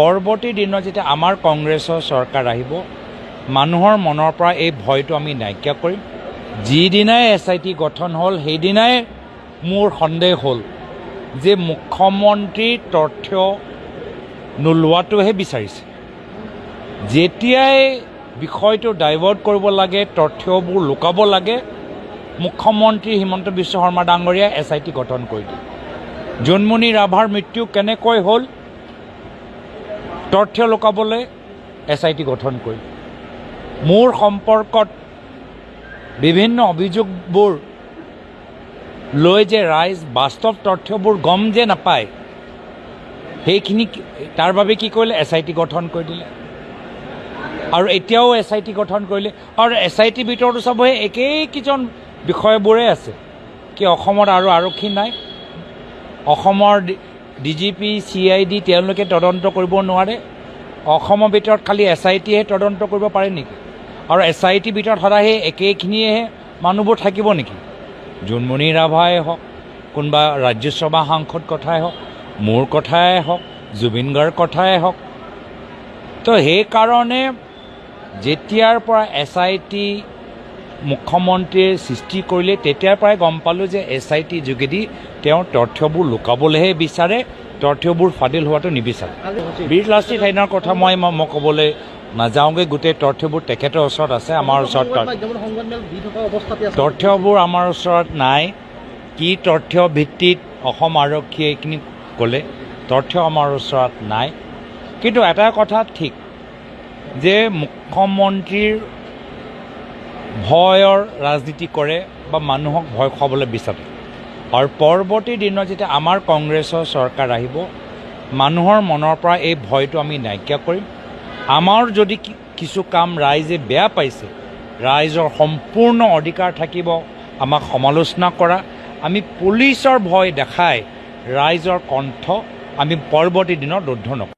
পৰৱৰ্তী দিনত যেতিয়া আমাৰ কংগ্ৰেছৰ চৰকাৰ আহিব মানুহৰ মনৰ পৰা এই ভয়টো আমি নাইকিয়া কৰিম। যিদিনাই SIT গঠন হ'ল সেইদিনাই মোৰ সন্দেহ হ'ল যে মুখ্যমন্ত্ৰীৰ তথ্য নোলোৱাটোহে বিচাৰিছে। যেতিয়াই বিষয়টো ডাইভাৰ্ট কৰিব লাগে, তথ্যবোৰ লুকাব লাগে, মুখ্যমন্ত্ৰী হিমন্ত বিশ্ব শৰ্মা ডাঙৰীয়াই SIT গঠন কৰি দিয়ে। জোনমণি ৰাভাৰ মৃত্যু কেনেকৈ হ'ল? তথ্য লুকাবলৈ SIT গঠন কৰি। মোৰ সম্পৰ্কত বিভিন্ন অভিযোগবোৰ লৈ যে ৰাইজ বাস্তৱ তথ্যবোৰ গম যে নাপায়, সেইখিনি তাৰ বাবে কি কৰিলে? SIT গঠন কৰি দিলে। আৰু এতিয়াও SIT গঠন কৰিলে। আৰু SIT ভিতৰতো চবহে একেইকেইজন বিষয়বোৰে আছে। কি অসমত আৰু আৰক্ষী নাই? অসমৰ DGP CID তেওঁলোকে তদন্ত কৰিব নোৱাৰে? অসমৰ ভিতৰত খালি SITহে তদন্ত কৰিব পাৰে নেকি? আৰু SIT ভিতৰত সদায় সেই একেখিনিয়েহে মানুহবোৰ থাকিব নেকি? জোনমণি ৰাভাই হওক, কোনোবা ৰাজ্যসভা সাংসদ কথাই হওক, মোৰ কথাই হওক, জুবিন গাৰ্গৰ কথাই হওক। তো সেইকাৰণে যেতিয়াৰ পৰা SIT মুখ্যমন্ত্ৰীয়ে সৃষ্টি কৰিলে তেতিয়াৰ পৰাই গম পালোঁ যে SIT যোগেদি তেওঁ তথ্যবোৰ লুকাবলৈহে বিচাৰে, তথ্যবোৰ ফাদিল হোৱাটো নিবিচাৰে। বীৰ লাচিত সেনৰ কথা মই ক'বলৈ নাযাওঁগৈ। গোটেই তথ্যবোৰ তেখেতৰ ওচৰত আছে, আমাৰ ওচৰত তথ্যবোৰ আমাৰ ওচৰত নাই। কি তথ্য ভিত্তিত অসম আৰক্ষীয়ে এইখিনি ক'লে, তথ্য আমাৰ ওচৰত নাই। কিন্তু এটা কথা ঠিক যে মুখ্যমন্ত্ৰীৰ ভয়ৰ ৰাজনীতি কৰে বা মানুহক ভয় খুৱাবলৈ বিচাৰে। আৰু পৰৱৰ্তী দিনত যেতিয়া আমাৰ কংগ্ৰেছৰ চৰকাৰ আহিব মানুহৰ মনৰ পৰা এই ভয়টো আমি নাইকিয়া কৰিম। আমাৰ যদি কিছু কাম ৰাইজে বেয়া পাইছে, ৰাইজৰ সম্পূৰ্ণ অধিকাৰ থাকিব আমাক সমালোচনা কৰা। আমি পুলিচৰ ভয় দেখাই ৰাইজৰ কণ্ঠ আমি পৰৱৰ্তী দিনত ৰুদ্ধ নকৰোঁ।